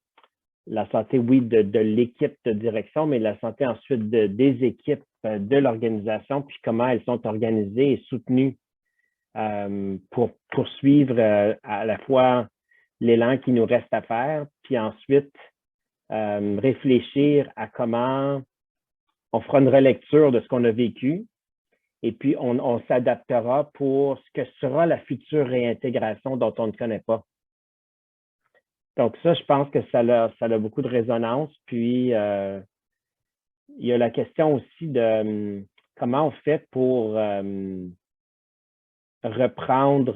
la santé, oui, de l'équipe de direction, mais la santé ensuite des équipes de l'organisation, puis comment elles sont organisées et soutenues pour poursuivre à la fois l'élan qui nous reste à faire, puis ensuite réfléchir à comment on fera une relecture de ce qu'on a vécu et puis on s'adaptera pour ce que sera la future réintégration dont on ne connaît pas. Donc ça, je pense que ça a beaucoup de résonance. Puis, il y a la question aussi de comment on fait pour reprendre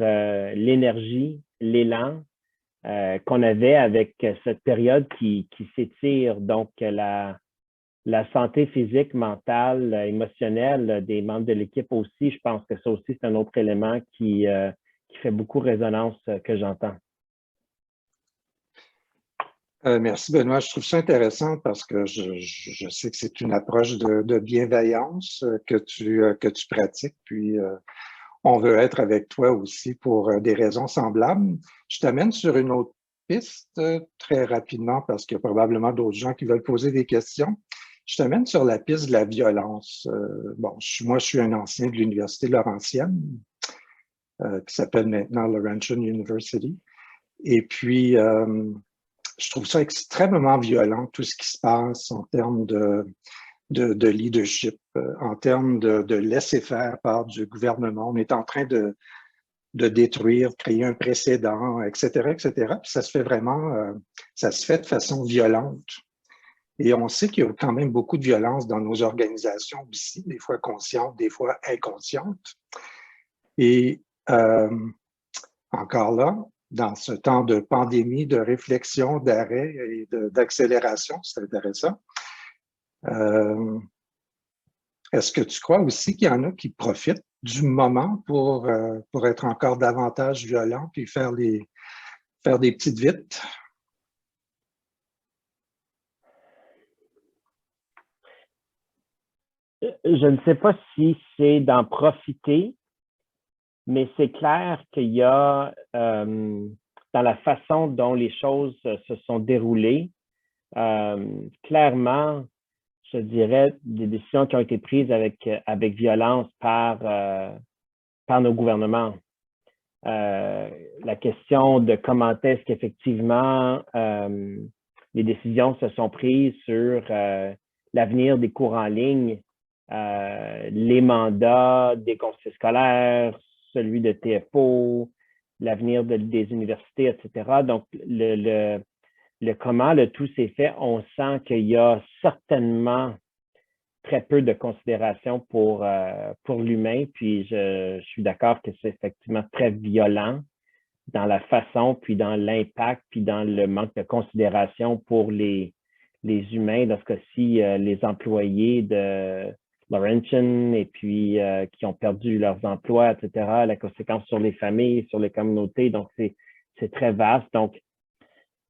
l'énergie, l'élan qu'on avait avec cette période qui s'étire. Donc, la santé physique, mentale, émotionnelle des membres de l'équipe aussi, je pense que ça aussi, c'est un autre élément qui fait beaucoup résonance que j'entends. Merci, Benoît. Je trouve ça intéressant parce que je sais que c'est une approche de bienveillance que tu pratiques. Puis, on veut être avec toi aussi pour des raisons semblables. Je t'amène sur une autre piste très rapidement parce qu'il y a probablement d'autres gens qui veulent poser des questions. Je t'amène sur la piste de la violence. Bon, moi, je suis un ancien de l'Université Laurentienne qui s'appelle maintenant Laurentian University. Et puis, je trouve ça extrêmement violent, tout ce qui se passe en termes de leadership, en termes de laisser-faire par du gouvernement. On est en train de détruire, créer un précédent, etc., etc. Puis ça se fait vraiment, ça se fait de façon violente. Et on sait qu'il y a quand même beaucoup de violence dans nos organisations aussi, des fois conscientes, des fois inconscientes. Et encore là, dans ce temps de pandémie, de réflexion, d'arrêt et d'accélération, c'est intéressant. Est-ce que tu crois aussi qu'il y en a qui profitent du moment pour être encore davantage violents puis faire des petites vites? Je ne sais pas si c'est d'en profiter, mais c'est clair qu'il y a, dans la façon dont les choses se sont déroulées, clairement, je dirais, des décisions qui ont été prises avec violence par nos gouvernements. La question de comment est-ce qu'effectivement les décisions se sont prises sur l'avenir des cours en ligne, les mandats des conseils scolaires, celui de TFO, l'avenir des universités, etc. Donc, le comment le tout s'est fait, on sent qu'il y a certainement très peu de considération pour l'humain, puis je suis d'accord que c'est effectivement très violent dans la façon, puis dans l'impact, puis dans le manque de considération pour les humains, dans ce cas-ci, les employés de Laurentian et puis qui ont perdu leurs emplois, etc., la conséquence sur les familles, sur les communautés, donc c'est très vaste. Donc,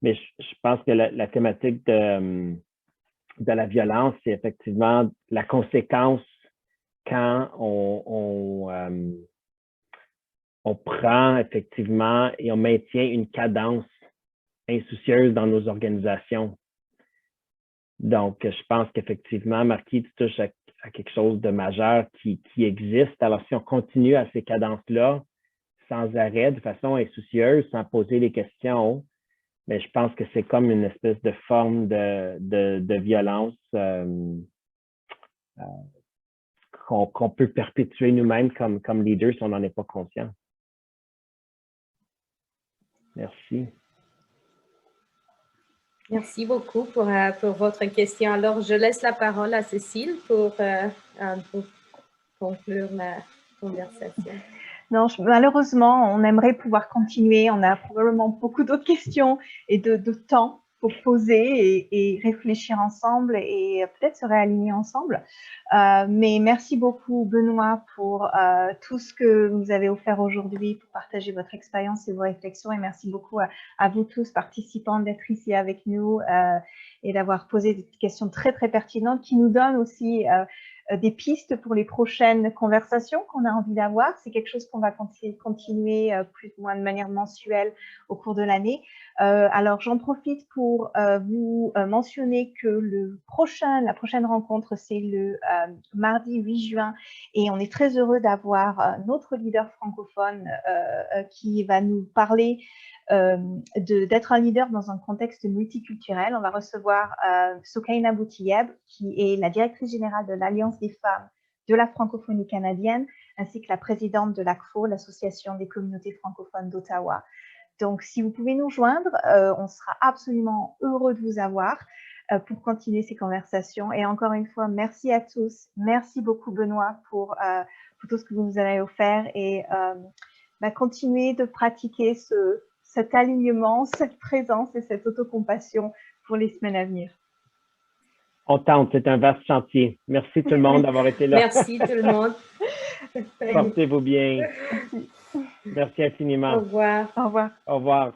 mais je pense que la thématique de la violence, c'est effectivement la conséquence quand on prend effectivement et on maintient une cadence insoucieuse dans nos organisations. Donc, je pense qu'effectivement, Marquis, tu touches à quelque chose de majeur qui existe. Alors, si on continue à ces cadences-là, sans arrêt, de façon insoucieuse, sans poser les questions, mais je pense que c'est comme une espèce de forme de violence qu'on peut perpétuer nous-mêmes comme leaders si on n'en est pas conscient. Merci. Merci beaucoup pour votre question. Alors, je laisse la parole à Cécile pour conclure la conversation. Non, malheureusement, on aimerait pouvoir continuer. On a probablement beaucoup d'autres questions et de temps pour poser et réfléchir ensemble et peut-être se réaligner ensemble. Mais merci beaucoup, Benoît, pour tout ce que vous avez offert aujourd'hui, pour partager votre expérience et vos réflexions. Et merci beaucoup à vous tous, participants, d'être ici avec nous et d'avoir posé des questions très, très pertinentes qui nous donnent aussi des pistes pour les prochaines conversations qu'on a envie d'avoir. C'est quelque chose qu'on va continuer plus ou moins de manière mensuelle au cours de l'année. Alors, j'en profite pour vous mentionner que la prochaine rencontre, c'est le mardi 8 juin et on est très heureux d'avoir notre leader francophone qui va nous parler d'être un leader dans un contexte multiculturel. On va recevoir Soukaina Boutiyeb, qui est la directrice générale de l'Alliance des femmes de la francophonie canadienne, ainsi que la présidente de l'ACFO, l'Association des communautés francophones d'Ottawa. Donc, si vous pouvez nous joindre, on sera absolument heureux de vous avoir pour continuer ces conversations. Et encore une fois, merci à tous. Merci beaucoup, Benoît, pour tout ce que vous nous avez offert et continuez de pratiquer cet alignement, cette présence et cette autocompassion pour les semaines à venir. On tente, c'est un vaste chantier. Merci tout le monde d'avoir été là. Merci tout le monde. Portez-vous bien. Merci infiniment. Au revoir. Au revoir. Au revoir.